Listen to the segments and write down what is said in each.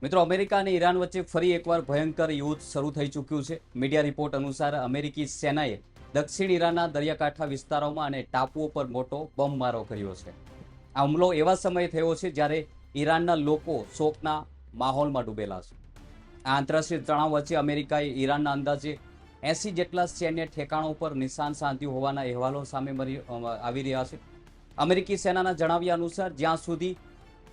મિત્રો, અમેરિકા અને ઈરાન વચ્ચે ફરી એકવાર ભયંકર યુદ્ધ શરૂ થઈ ચૂક્યું છે. મીડિયા રિપોર્ટ અનુસાર અમેરિકી સેનાએ દક્ષિણ ઈરાનના દરિયાકાંઠા વિસ્તારોમાં અને ટાપુઓ પર મોટો બોમ્બમારો કર્યો છે. આ હુમલો એવા સમયે થયો છે જ્યારે ઈરાનના લોકો શોકના માહોલમાં ડૂબેલા છે. આ આંતરરાષ્ટ્રીય તણાવ વચ્ચે અમેરિકાએ ઈરાનના અંદાજે 80 જેટલા સૈન્ય ઠેકાણો પર નિશાન સાધ્યું હોવાના અહેવાલો સામે આવી રહ્યા છે. અમેરિકી સેનાના જણાવ્યા અનુસાર જ્યાં સુધી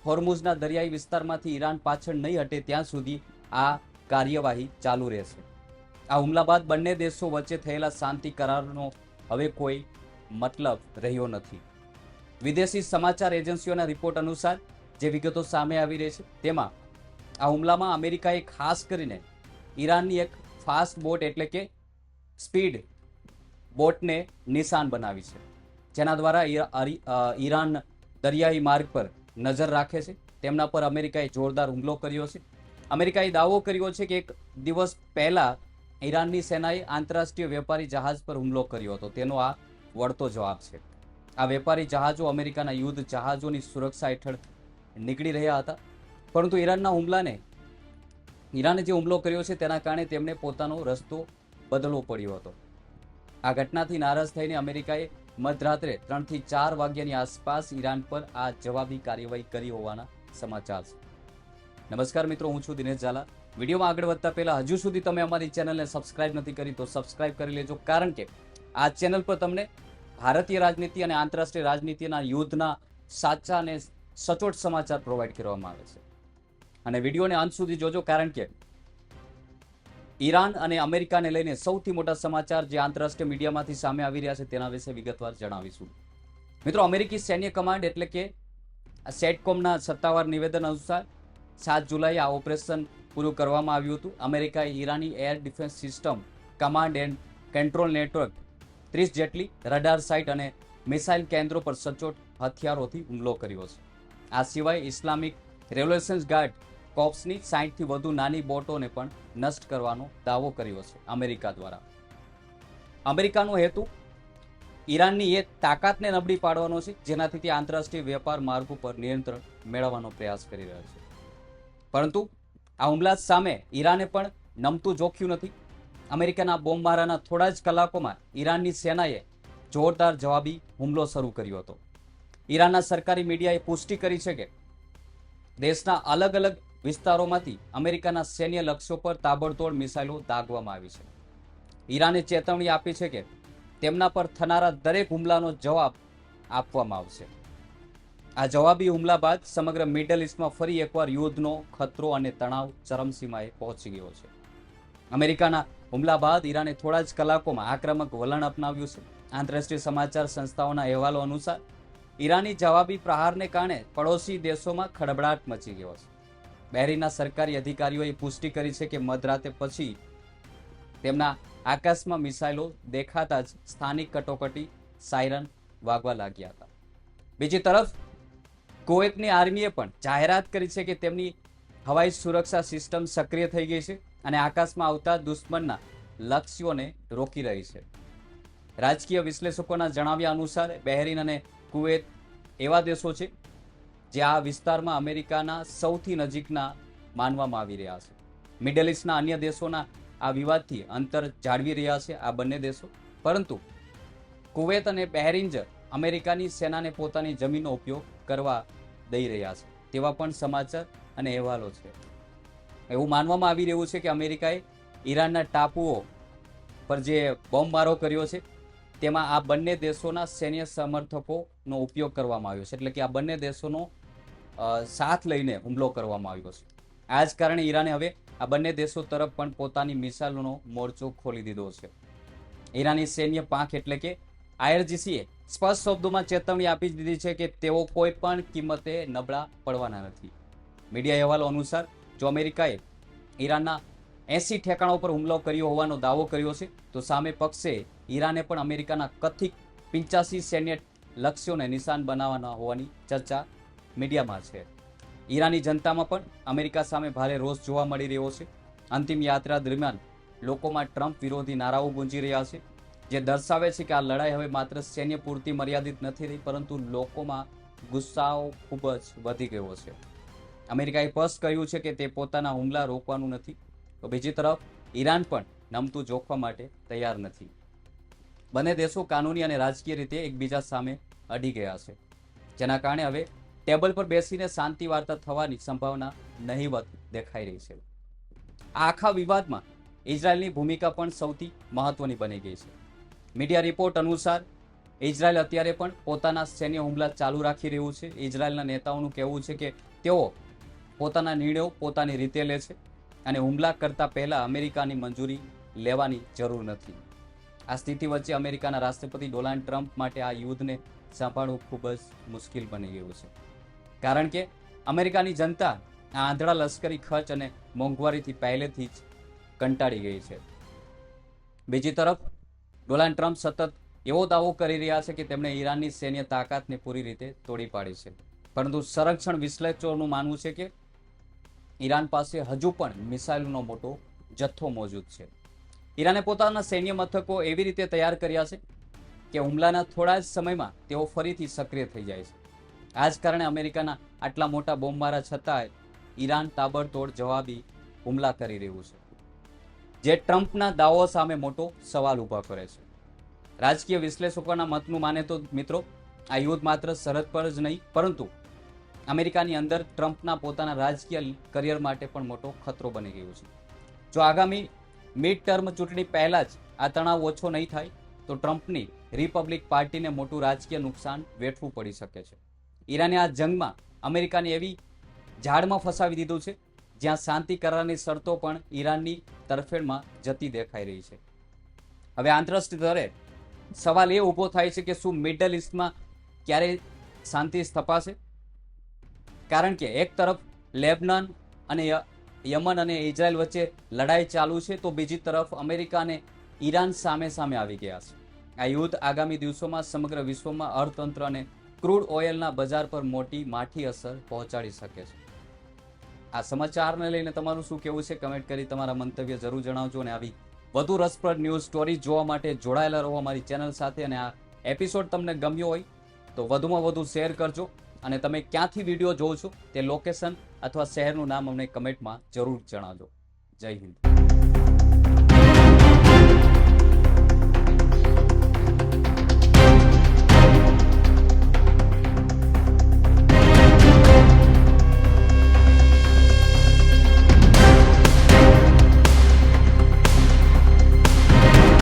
હોર્મુઝના દરિયાઈ વિસ્તારમાંથી ઈરાન પાછળ નહીં હટે ત્યાં સુધી આ કાર્યવાહી ચાલુ રહેશે. આ હુમલા બાદ બંને દેશો વચ્ચે થયેલા શાંતિ કરારનો હવે કોઈ મતલબ રહ્યો નથી. વિદેશી સમાચાર એજન્સીઓના રિપોર્ટ અનુસાર જે વિગતો સામે આવી રહી છે તેમાં આ હુમલામાં અમેરિકાએ ખાસ કરીને ઈરાનની એક ફાસ્ટ બોટ એટલે કે સ્પીડ બોટને નિશાન બનાવી છે, જેના દ્વારા ઈરાન દરિયાઈ માર્ગ પર નજર રાખે છે. તેમના પર અમેરિકાએ જોરદાર હુમલો કર્યો છે. અમેરિકાએ દાવો કર્યો છે કે એક દિવસ પહેલા ઈરાનની સેનાએ આંતરરાષ્ટ્રીય વેપારી જહાજ પર હુમલો કર્યો હતો. તેનો આ વળતો જવાબ છે. આ વેપારી જહાજો અમેરિકાના યુદ્ધ જહાજોની સુરક્ષા હેઠળ નીકળી રહ્યા હતા, પરંતુ ઈરાને જે હુમલો કર્યો છે તેના કારણે તેમને પોતાનો રસ્તો બદલવો પડ્યો હતો. આ ઘટનાથી નારાજ થઈને અમેરિકાએ મધરાત્રે 3 થી 4 વાગ્યાની આસપાસ ઈરાન પર આ જવાબી કાર્યવાહી કરી હોવાના સમાચાર છે. નમસ્કાર મિત્રો, હું છું દિનેશ ઝાલા. વિડીયોમાં આગળ વધતા પહેલા હજુ સુધી તમે અમારી ચેનલને સબસ્ક્રાઇબ નથી કરી તો સબસ્ક્રાઇબ કરી લેજો, કારણ કે આ ચેનલ પર તમને ભારતીય રાજનીતિ અને આંતરરાષ્ટ્રીય રાજનીતિના યુદ્ધના સાચા અને સચોટ સમાચાર પ્રોવાઈડ કરવામાં આવે છે. અને વિડીયોને અંત સુધી જોજો, કારણ કે ઈરાન અને અમેરિકાને લઈને સૌથી મોટા સમાચાર જે આંતરરાષ્ટ્રીય મીડિયામાંથી સામે આવી રહ્યા છે તેના વિશે વિગતવાર જણાવીશું. મિત્રો, અમેરિકી સૈન્ય કમાન્ડ એટલે કે સેટકોમના સત્તાવાર નિવેદન અનુસાર 7 જુલાઈએ આ ઓપરેશન પૂરું કરવામાં આવ્યું હતું. અમેરિકાએ Irani air defence system, command and control network, 30 જેટલી રડાર સાઇટ અને મિસાઇલ કેન્દ્રો પર સચોટ હથિયારોથી હુમલો કર્યો છે. આ સિવાય ઇસ્લામિક રેવોલ્યુશન ગાર્ડ કોપ્સની 60 થી વધુ નાની બોટોને પણ નષ્ટ કરવાનો દાવો કર્યો છે અમેરિકા દ્વારા. અમેરિકાનો હેતુ ઈરાનની એ તાકાતને નબળી પાડવાનો છે જેનાથી તે આંતરરાષ્ટ્રીય વેપાર માર્ગ પર નિયંત્રણ મેળવવાનો પ્રયાસ કરી રહ્યો છે. પરંતુ આ હુમલા સામે ઈરાને પણ નમતું જોખ્યું નથી. અમેરિકાના બોમ્બમારાના થોડા જ કલાકોમાં ઈરાનની સેનાએ જોરદાર જવાબી હુમલો શરૂ કર્યો હતો. ઈરાનના સરકારી મીડિયાએ પુષ્ટિ કરી છે કે દેશના અલગ અલગ વિસ્તારોમાંથી અમેરિકાના સૈન્ય લક્ષ્યો પર તાબડતોડ મિસાઇલો દાગવામાં આવી છે. ઈરાને ચેતવણી આપી છે કે તેમના પર થનારા દરેક હુમલાનો જવાબ આપવામાં આવશે. આ જવાબી હુમલા બાદ સમગ્ર મિડલ ઇસ્ટમાં ફરી એકવાર યુદ્ધનો ખતરો અને તણાવ ચરમસીમાએ પહોંચી ગયો છે. અમેરિકાના હુમલા બાદ ઈરાને થોડા જ કલાકોમાં આક્રમક વલણ અપનાવ્યું છે. આંતરરાષ્ટ્રીય સમાચાર સંસ્થાઓના અહેવાલો અનુસાર ઈરાની જવાબી પ્રહારને કારણે પડોશી દેશોમાં ખળભળાટ મચી ગયો છે. બહેરીનના સરકારી અધિકારીઓએ પુષ્ટિ કરી છે કે મધરાતે પછી તેમના આકાશમાં મિસાઇલો દેખાતા જ સ્થાનિક કટોકટી સાયરન વાગવા લાગ્યા હતા. બીજી તરફ કુવૈતની આર્મીએ પણ જાહેરાત કરી છે કે તેમની હવાઈ સુરક્ષા સિસ્ટમ સક્રિય થઈ ગઈ છે અને આકાશમાં આવતા દુશ્મનના લક્ષ્યોને રોકી રહી છે. રાજકીય વિશ્લેષકોના જણાવ્યા અનુસાર બહેરીન અને કુવૈત એવા દેશો છે જે આ વિસ્તારમાં અમેરિકાના સૌથી નજીકના માનવામાં આવી રહ્યા છે. મિડલ ઇસ્ટના અન્ય દેશોના આ વિવાદથી અંતર જાળવી રહ્યા છે આ બંને દેશો, પરંતુ કુવૈત અને બહેરીન જ અમેરિકાની સેનાને પોતાની જમીનનો ઉપયોગ કરવા દઈ રહ્યા છે તેવા પણ સમાચાર અને અહેવાલો છે. એવું માનવામાં આવી રહ્યું છે કે અમેરિકાએ ઈરાનના ટાપુઓ પર જે બોમ્બમારો કર્યો છે તેમાં આ બંને દેશોના સૈન્ય સમર્થકોનો ઉપયોગ કરવામાં આવ્યો છે, એટલે કે આ બંને દેશોનો સાથ લઈને હુમલો કરવામાં આવ્યો છે. આ જ કારણે ઈરાને હવે આ બંને દેશો તરફ પણ પોતાની મિસાઇલોનો મોરચો ખોલી દીધો છે. ઈરાની સૈન્ય પાંખ એટલે કે IRGCએ સ્પષ્ટ શબ્દોમાં ચેતવણી આપી દીધી છે કે તેઓ કોઈ પણ કિંમતે નબળા પડવાના નથી. મીડિયા અહેવાલો અનુસાર જો અમેરિકાએ ઈરાનના 80 ઠેકાણો પર હુમલો કર્યો હોવાનો દાવો કર્યો છે, તો સામે પક્ષે ઈરાને પણ અમેરિકાના કથિત 85 સૈન્ય લક્ષ્યોને નિશાન બનાવવાના હોવાની ચર્ચા મીડિયામાં છે. ઈરાની જનતામાં પણ અમેરિકા સામે ભારે રોષ જોવા મળી રહ્યો છે. અંતિમ યાત્રા દરમિયાન લોકોમાં ટ્રમ્પ વિરોધી નારાઓ ગુંજી રહ્યા છે, જે દર્શાવે છે કે આ લડાઈ હવે માત્ર સૈન્ય પૂરતી મર્યાદિત નથી રહી, પરંતુ લોકોમાં ગુસ્સાઓ ખૂબ જ વધી ગયો છે. અમેરિકાએ સ્પષ્ટ કહ્યું છે કે તે પોતાના હુમલા રોકવાનું નથી, તો બીજી તરફ ઈરાન પણ નમતું જોખવા માટે તૈયાર નથી. બંને દેશો કાનૂની અને રાજકીય રીતે એકબીજા સામે અડી ગયા છે, જેના કારણે હવે ટેબલ પર બેસીને શાંતિ વાર્તા થવાની સંભાવના નહીવત દેખાઈ રહી છે. આ આખા વિવાદમાં ઇઝરાયલની ભૂમિકા પણ સૌથી મહત્વની બની ગઈ છે. મીડિયા રિપોર્ટ અનુસાર ઇઝરાયલ અત્યારે પણ પોતાના સૈન્ય હુમલા ચાલુ રાખી રહ્યું છે. ઇઝરાયલના નેતાઓનું કહેવું છે કે તેઓ પોતાના નિર્ણયો પોતાની રીતે લે છે અને હુમલા કરતા પહેલા અમેરિકાની મંજૂરી લેવાની જરૂર નથી. આ સ્થિતિ વચ્ચે અમેરિકાના રાષ્ટ્રપતિ ડોનાલ્ડ ટ્રમ્પ માટે આ યુદ્ધને સંભાળવું ખૂબ જ મુશ્કેલ બની ગયું છે, કારણ કે અમેરિકાની જનતા આ આંધળા લશ્કરી ખર્ચ અને મોંઘવારીથી પહેલેથી જ કંટાળી ગઈ છે. બીજી તરફ ડોનાલ્ડ ટ્રમ્પ સતત એવો દાવો કરી રહ્યા છે કે તેમણે ઈરાનની સૈન્ય તાકાતને પૂરી રીતે તોડી પાડી છે, પરંતુ સંરક્ષણ વિશ્લેષકોનું માનવું છે કે ઈરાન પાસે હજુ પણ મિસાઇલનો મોટો જથ્થો મોજૂદ છે. ઈરાને પોતાના સૈન્ય મથકો એવી રીતે તૈયાર કર્યા છે કે હુમલાના થોડા જ સમયમાં તેઓ ફરીથી સક્રિય થઈ જાય છે. આ જ કારણે અમેરિકાના આટલા મોટા બોમ્બમારા છતાંય ઈરાન તાબડતોડ જવાબી હુમલા કરી રહ્યું છે, જે ટ્રમ્પના દાવો સામે મોટો સવાલ ઊભા કરે છે. રાજકીય વિશ્લેષકોના મતનું માને તો મિત્રો, આ યુદ્ધ માત્ર સરહદ પર જ નહીં, પરંતુ અમેરિકાની અંદર ટ્રમ્પના પોતાના રાજકીય કરિયર માટે પણ મોટો ખતરો બની ગયો છે. જો આગામી મિડ ટર્મ ચૂંટણી પહેલા જ આ તણાવ ઓછો નહીં થાય તો ટ્રમ્પની રિપબ્લિક પાર્ટીને મોટું રાજકીય નુકસાન વેઠવું પડી શકે છે. ઈરાને આ જંગમાં અમેરિકાને એવી ઝાડમાં ફસાવી દીધું છે જ્યાં શાંતિ કરારની શરતો પણ ઈરાનની તરફેણમાં જતી દેખાઈ રહી છે. હવે આંતરરાષ્ટ્રીય સ્તરે સવાલ એ ઊભો થાય છે કે શું મિડલ ઇસ્ટમાં ક્યારે શાંતિ સ્થપાશે? કારણ કે એક તરફ લેબનાન અને યમન અને ઇઝરાયલ વચ્ચે લડાઈ ચાલુ છે, તો બીજી તરફ અમેરિકા અને ઈરાન સામે સામે આવી ગયા છે. આ યુદ્ધ આગામી દિવસોમાં સમગ્ર વિશ્વમાં અર્થતંત્ર અને ક્રૂડ ઓઇલના બજાર પર મોટી માઠી અસર પહોંચાડી શકે છે. આ સમાચારને લઈને તમારું શું કહેવું છે? કમેન્ટ કરી તમારા મંતવ્ય જરૂર જણાવજો અને આવી વધુ રસપ્રદ ન્યૂઝ સ્ટોરી જોવા માટે જોડાયેલા રહો અમારી ચેનલ સાથે. અને આ એપિસોડ તમને ગમ્યો હોય તો વધુમાં વધુ શેર કરજો અને તમે ક્યાંથી વિડીયો જોવો છો તે લોકેશન અથવા શહેરનું નામ અમને કમેન્ટમાં જરૂર જણાવજો. જય હિન્દ.